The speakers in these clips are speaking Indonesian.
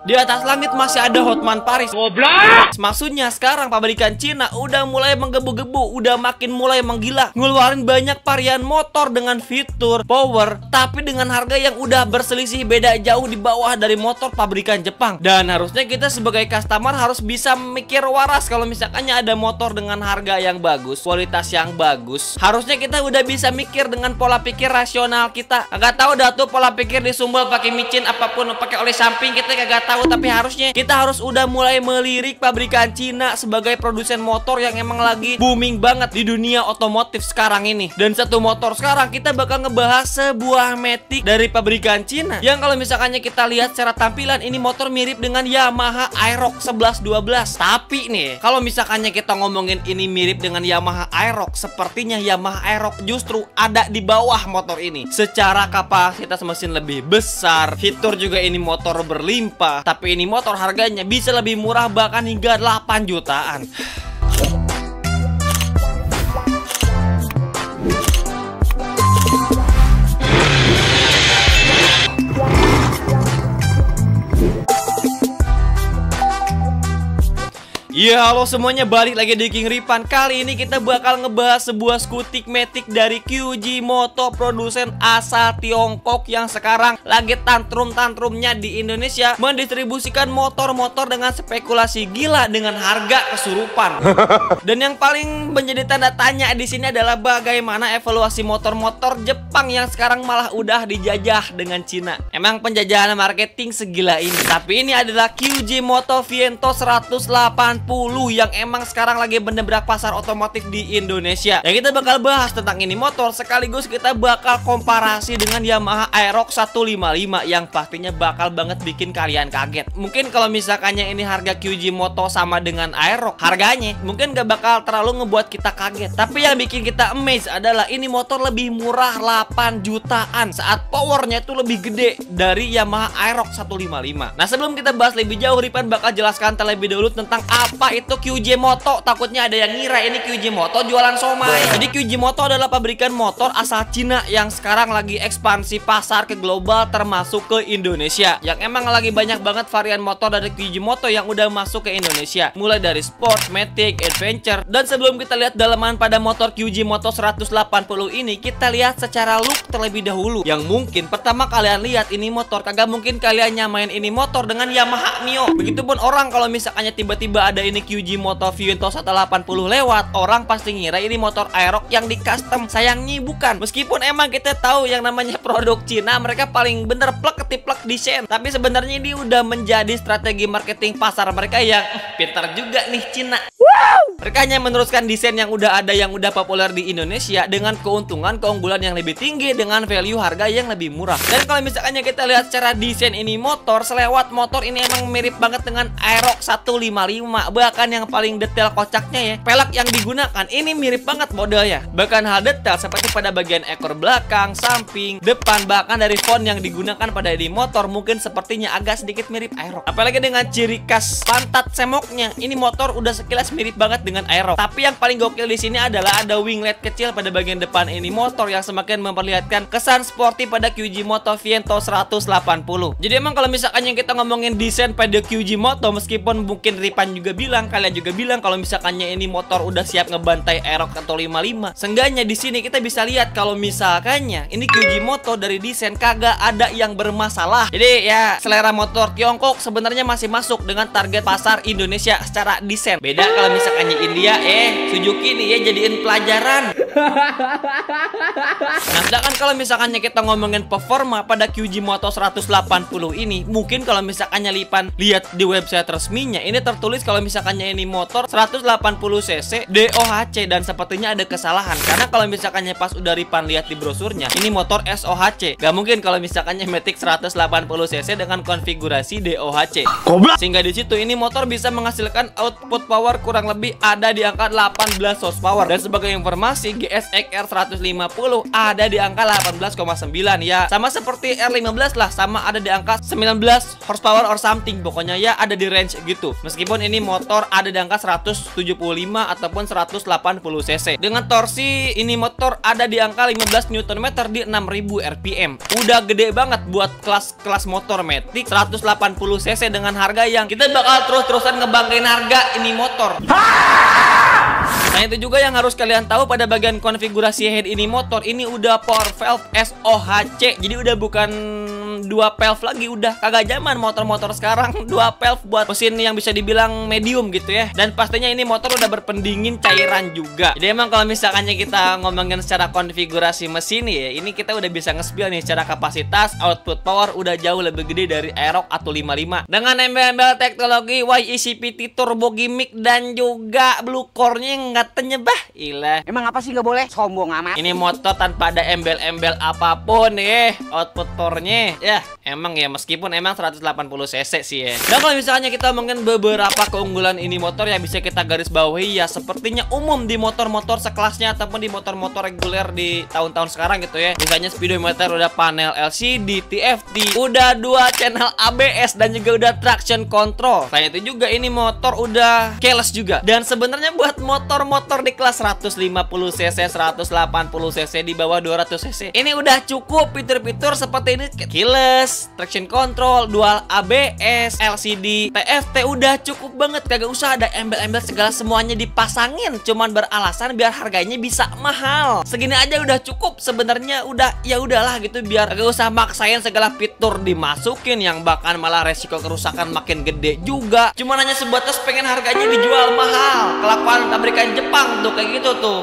Di atas langit masih ada Hotman Paris. Goblok. Maksudnya sekarang pabrikan Cina udah mulai menggebu-gebu, udah makin mulai menggila, ngeluarin banyak varian motor dengan fitur, power, tapi dengan harga yang udah berselisih beda jauh di bawah dari motor pabrikan Jepang. Dan harusnya kita sebagai customer harus bisa mikir waras kalau misalkannya ada motor dengan harga yang bagus, kualitas yang bagus. Harusnya kita udah bisa mikir dengan pola pikir rasional kita. Kagak tahu dah tuh pola pikir disumbal pakai micin apapun, pakai oli samping, kita kagak tahu. Tapi harusnya kita harus udah mulai melirik pabrikan Cina sebagai produsen motor yang emang lagi booming banget di dunia otomotif sekarang ini. Dan satu motor sekarang kita bakal ngebahas sebuah Matic dari pabrikan Cina yang kalau misalkannya kita lihat secara tampilan ini motor mirip dengan Yamaha Aerox 1112. Tapi nih kalau misalkannya kita ngomongin ini mirip dengan Yamaha Aerox, sepertinya Yamaha Aerox justru ada di bawah motor ini. Secara kapasitas mesin lebih besar, fitur juga ini motor berlimpah. Tapi ini motor harganya bisa lebih murah bahkan hingga 8 jutaan. Ya halo semuanya, balik lagi di King Ripan. Kali ini kita bakal ngebahas sebuah skutik Matic dari QG Moto, produsen asal Tiongkok yang sekarang lagi tantrum-tantrumnya di Indonesia mendistribusikan motor-motor dengan spekulasi gila dengan harga kesurupan. Dan yang paling menjadi tanda tanya di sini adalah bagaimana evaluasi motor-motor Jepang yang sekarang malah udah dijajah dengan Cina. Emang penjajahan marketing segila ini. Tapi ini adalah QG Moto Viento 180 yang emang sekarang lagi mendebrak pasar otomotif di Indonesia. Ya kita bakal bahas tentang ini motor, sekaligus kita bakal komparasi dengan Yamaha Aerox 155 yang pastinya bakal banget bikin kalian kaget. Mungkin kalau misalkannya ini harga QG Moto sama dengan Aerox, harganya mungkin gak bakal terlalu ngebuat kita kaget. Tapi yang bikin kita amazed adalah ini motor lebih murah 8 jutaan saat powernya itu lebih gede dari Yamaha Aerox 155. Nah sebelum kita bahas lebih jauh, Ripan bakal jelaskan terlebih dahulu tentang apa itu QG Moto. Takutnya ada yang ngira ini QG Moto jualan somai. Jadi QG Moto adalah pabrikan motor asal Cina yang sekarang lagi ekspansi pasar ke global termasuk ke Indonesia. Yang emang lagi banyak banget varian motor dari QG Moto yang udah masuk ke Indonesia, mulai dari sport, Matic, adventure. Dan sebelum kita lihat dalaman pada motor QG Moto 180 ini, kita lihat secara look terlebih dahulu. Yang mungkin pertama kalian lihat ini motor, kagak mungkin kalian nyamain ini motor dengan Yamaha Mio. Begitupun orang kalau misalkannya tiba-tiba ada ini QG Moto Viento 180 lewat, orang pasti ngira ini motor Aerox yang di custom. Sayangnya bukan. Meskipun emang kita tahu yang namanya produk Cina, mereka paling bener plek ketiplek desain. Tapi sebenarnya ini udah menjadi strategi marketing pasar mereka yang pintar juga nih Cina. Mereka hanya meneruskan desain yang udah ada, yang udah populer di Indonesia dengan keunggulan yang lebih tinggi dengan value harga yang lebih murah. Dan kalau misalkannya kita lihat secara desain ini motor, selewat motor ini emang mirip banget dengan Aerox 155. Bahkan yang paling detail kocaknya ya, pelek yang digunakan ini mirip banget modelnya. Bahkan hal detail seperti pada bagian ekor belakang, samping, depan, bahkan dari font yang digunakan pada ini motor mungkin sepertinya agak sedikit mirip Aerox. Apalagi dengan ciri khas pantat semoknya, ini motor udah sekilas mirip banget dengan Aerox. Tapi yang paling gokil di sini adalah ada winglet kecil pada bagian depan ini motor yang semakin memperlihatkan kesan sporty pada QG Moto Viento 180. Jadi emang kalau misalkan yang kita ngomongin desain pada QG Moto, meskipun mungkin Ripan juga bilang, kalian juga bilang kalau misalkannya ini motor udah siap ngebantai Aerox atau 55, seenggaknya di sini kita bisa lihat kalau misalkannya ini QG Moto dari desain kagak ada yang bermasalah. Jadi ya selera motor Tiongkok sebenarnya masih masuk dengan target pasar Indonesia secara desain. Beda kalau misalkannya India, Suzuki nih ya jadiin pelajaran. Nah sedangkan kalau misalkannya kita ngomongin performa pada QG Moto 180 ini, mungkin kalau misalkannya Lipan lihat di website resminya, ini tertulis kalau misalkannya ini motor 180 cc DOHC, dan sepertinya ada kesalahan karena kalau misalkannya pas udah Ripan lihat di brosurnya ini motor SOHC. Gak mungkin kalau misalkannya Matic 180 cc dengan konfigurasi DOHC. Sehingga di situ ini motor bisa menghasilkan output power kurang lebih ada di angka 18 horsepower. Dan sebagai informasi, GSX R150 ada di angka 18,9 ya. Sama seperti R15 lah, sama ada di angka 19 horsepower or something. Pokoknya ya ada di range gitu. Meskipun ini motor ada di angka 175 ataupun 180 cc. Dengan torsi ini motor ada di angka 15 Nm di 6000 rpm. Udah gede banget buat kelas motor matic 180 cc dengan harga yang kita bakal terus-terusan ngebanggain harga ini motor. Nah itu juga yang harus kalian tahu pada bagian konfigurasi head ini motor. Ini udah power valve SOHC. Jadi udah bukan dua valve lagi, udah kagak zaman motor-motor sekarang dua valve buat mesin yang bisa dibilang medium gitu ya. Dan pastinya ini motor udah berpendingin cairan juga. Jadi emang kalau misalkannya kita ngomongin secara konfigurasi mesin ya, ini kita udah bisa nge-spill nih secara kapasitas, output power udah jauh lebih gede dari Aerox A255 dengan embel-embel teknologi YECPT turbo gimmick dan juga blue core-nya nggak tenyebah. Ilah, emang apa sih nggak boleh sombong amat? ini motor tanpa ada embel-embel apapun output powernya ya emang ya, meskipun emang 180 cc sih ya. Dan kalau misalnya kita ngomongin beberapa keunggulan ini motor yang bisa kita garis bawahi ya, sepertinya umum di motor-motor sekelasnya ataupun di motor-motor reguler di tahun-tahun sekarang gitu ya. Misalnya speedometer udah panel LCD, TFT, udah 2 channel ABS dan juga udah traction control. Selain itu juga ini motor udah keyless juga. Dan sebenarnya buat motor-motor di kelas 150 cc, 180 cc di bawah 200 cc ini udah cukup fitur-fitur seperti ini: keyless, traction control, dual ABS, LCD, TFT, udah cukup banget. Kagak usah ada embel-embel segala semuanya dipasangin cuman beralasan biar harganya bisa mahal. Segini aja udah cukup sebenarnya, udah ya udahlah gitu, biar kagak usah maksain segala fitur dimasukin yang bahkan malah resiko kerusakan makin gede juga. Cuman hanya sebatas pengen harganya dijual mahal. Kelakuan pabrikan Jepang tuh kayak gitu tuh.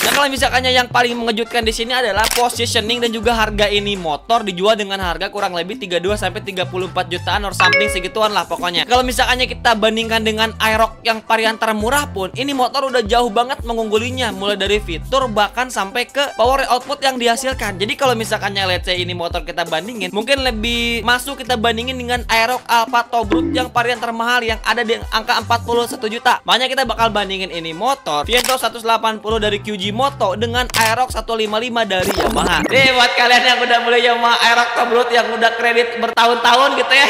Nah kalau misalkannya yang paling mengejutkan di sini adalah positioning dan juga harga ini motor dijual dengan harga kurang lebih 32 sampai 34 jutaan or something segituan lah pokoknya. Kalau misalkannya kita bandingkan dengan Aerox yang varian termurah pun, ini motor udah jauh banget mengunggulinya, mulai dari fitur bahkan sampai ke power output yang dihasilkan. Jadi kalau misalkannya let's say ini motor kita bandingin, mungkin lebih masuk kita bandingin dengan Aerox Alpha Tobruk yang varian termahal yang ada di angka 41 juta. Makanya kita bakal bandingin ini motor Viento 180 dari QG Moto dengan Aerox 155 dari Yamaha. Buat kalian yang udah beli Yamaha Aerox Tobruk yang udah kredit bertahun-tahun gitu ya,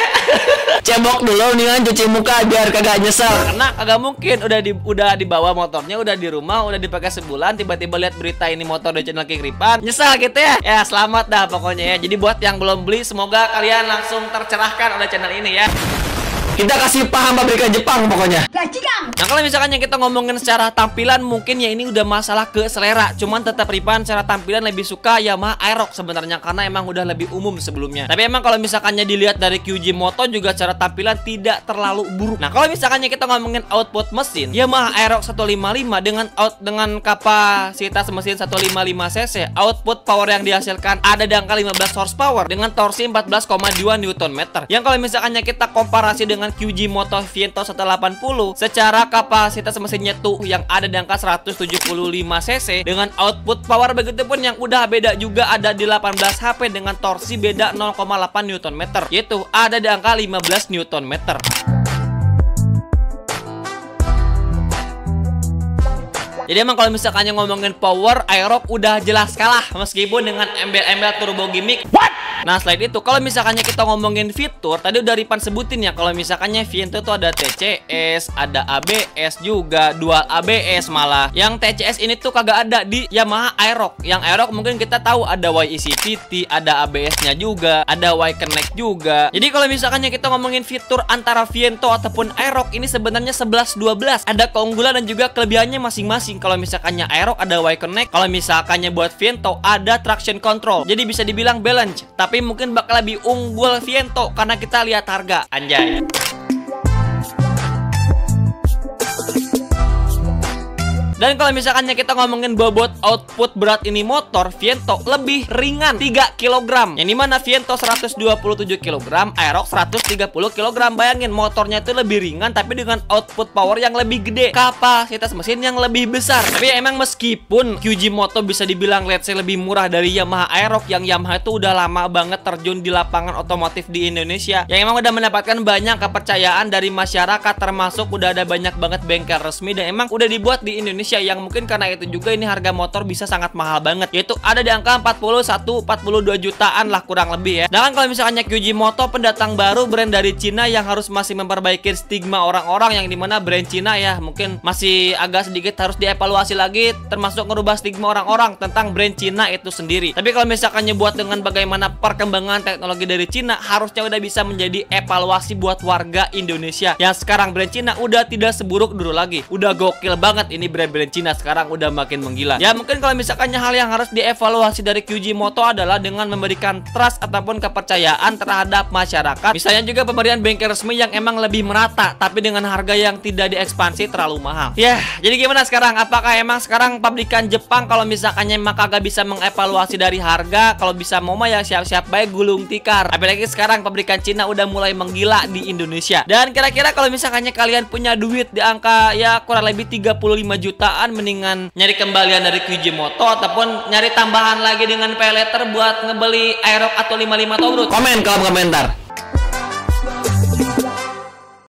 cebok dulu nih kan, cuci muka biar kagak nyesel. Karena kagak mungkin udah dibawa motornya, udah di rumah, udah dipakai sebulan, tiba-tiba lihat berita ini motor di channel King Ripan, nyesel gitu ya. Ya selamat dah pokoknya ya. Jadi buat yang belum beli, semoga kalian langsung tercerahkan oleh channel ini ya. Kita kasih paham pabrikan Jepang pokoknya. Nah kalau misalkan yang kita ngomongin secara tampilan, mungkin ya ini udah masalah ke selera. Cuman tetap Ripan secara tampilan lebih suka Yamaha Aerox sebenarnya, karena emang udah lebih umum sebelumnya. Tapi emang kalau misalkannya dilihat dari QG Moto juga secara tampilan tidak terlalu buruk. Nah kalau misalkannya kita ngomongin output mesin, Yamaha Aerox 155 dengan kapasitas mesin 155 cc, output power yang dihasilkan ada di angka 15 horsepower dengan torsi 14,2 Nm. Yang kalau misalkannya kita komparasi dengan QG Moto Viento 180, secara kapasitas mesinnya tuh yang ada di angka 175 cc dengan output power begitupun yang udah beda juga, ada di 18 HP dengan torsi beda 0,8 Nm, yaitu ada di angka 15 Nm. Jadi emang kalau misalkan yang ngomongin power, Aerox udah jelas kalah meskipun dengan embel-embel turbo gimmick. Nah selain itu kalau misalkannya kita ngomongin fitur, tadi udah Ripan sebutin ya, kalau misalkannya Viento tuh ada TCS, ada ABS juga, dual ABS malah. Yang TCS ini tuh kagak ada di Yamaha Aerox. Yang Aerox mungkin kita tahu ada YECPT, ada ABS-nya juga, ada Y-Connect juga. Jadi kalau misalkannya kita ngomongin fitur antara Viento ataupun Aerox, ini sebenarnya 11-12. Ada keunggulan dan juga kelebihannya masing-masing. Kalau misalkannya Aerox ada Y-Connect, kalau misalkannya buat Viento ada traction control. Jadi bisa dibilang balance. Tapi mungkin bakal lebih unggul Viento karena kita lihat harga, anjay. Dan kalau misalkannya kita ngomongin bobot output berat ini motor, Viento lebih ringan 3 kg. Yang dimana Viento 127 kg, Aerox 130 kg. Bayangin motornya itu lebih ringan tapi dengan output power yang lebih gede, kapasitas mesin yang lebih besar. Tapi emang meskipun QG Moto bisa dibilang let's say lebih murah dari Yamaha Aerox, yang Yamaha itu udah lama banget terjun di lapangan otomotif di Indonesia, yang emang udah mendapatkan banyak kepercayaan dari masyarakat, termasuk udah ada banyak banget bengkel resmi dan emang udah dibuat di Indonesia Indonesia, yang mungkin karena itu juga ini harga motor bisa sangat mahal banget, yaitu ada di angka 41-42 jutaan lah kurang lebih ya. Dan kalau misalnya QG Moto pendatang baru brand dari Cina yang harus masih memperbaiki stigma orang-orang, yang dimana brand Cina ya mungkin masih agak sedikit harus dievaluasi lagi, termasuk merubah stigma orang-orang tentang brand Cina itu sendiri. Tapi kalau misalkan buat dengan bagaimana perkembangan teknologi dari Cina, harusnya udah bisa menjadi evaluasi buat warga Indonesia yang sekarang brand Cina udah tidak seburuk dulu lagi. Udah gokil banget ini brand-brand Cina sekarang, udah makin menggila. Ya mungkin kalau misalkannya hal yang harus dievaluasi dari QG Moto adalah dengan memberikan trust ataupun kepercayaan terhadap masyarakat. Misalnya juga pemberian bengkel resmi yang emang lebih merata, tapi dengan harga yang tidak diekspansi terlalu mahal. Ya, jadi gimana sekarang? Apakah emang sekarang pabrikan Jepang kalau misalkannya emang kagak bisa mengevaluasi dari harga, kalau bisa mau mah ya siap-siap baik gulung tikar. Apalagi sekarang pabrikan Cina udah mulai menggila di Indonesia. Dan kira-kira kalau misalkannya kalian punya duit di angka ya kurang lebih 35 jutaan, mendingan nyari kembalian dari QG Moto ataupun nyari tambahan lagi dengan pay letter buat ngebeli Aerox atau 55 Taurus? Komen kolom komentar.